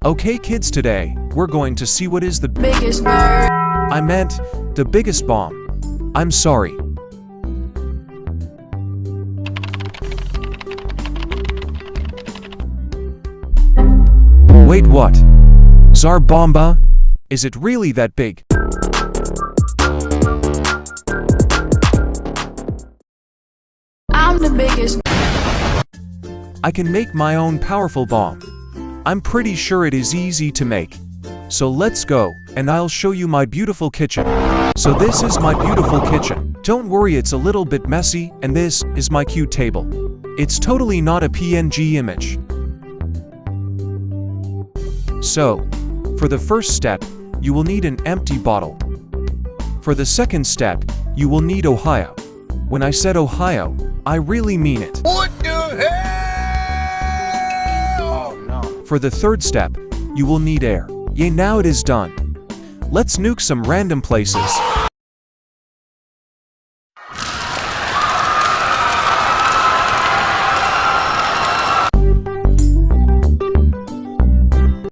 Okay kids, today, we're going to see what is the biggest nerd. I meant, the biggest bomb. I'm sorry. Wait, what? Tsar Bomba? Is it really that big? I'm the biggest. I can make my own powerful bomb. I'm pretty sure it is easy to make. So let's go, and I'll show you my beautiful kitchen. So this is my beautiful kitchen. Don't worry, it's a little bit messy, and this is my cute table. It's totally not a PNG image. So, for the first step, you will need an empty bottle. For the second step, you will need Ohio. When I said Ohio, I really mean it. What the hell? Oh no. For the third step, you will need air. Yay, now it is done. Let's nuke some random places.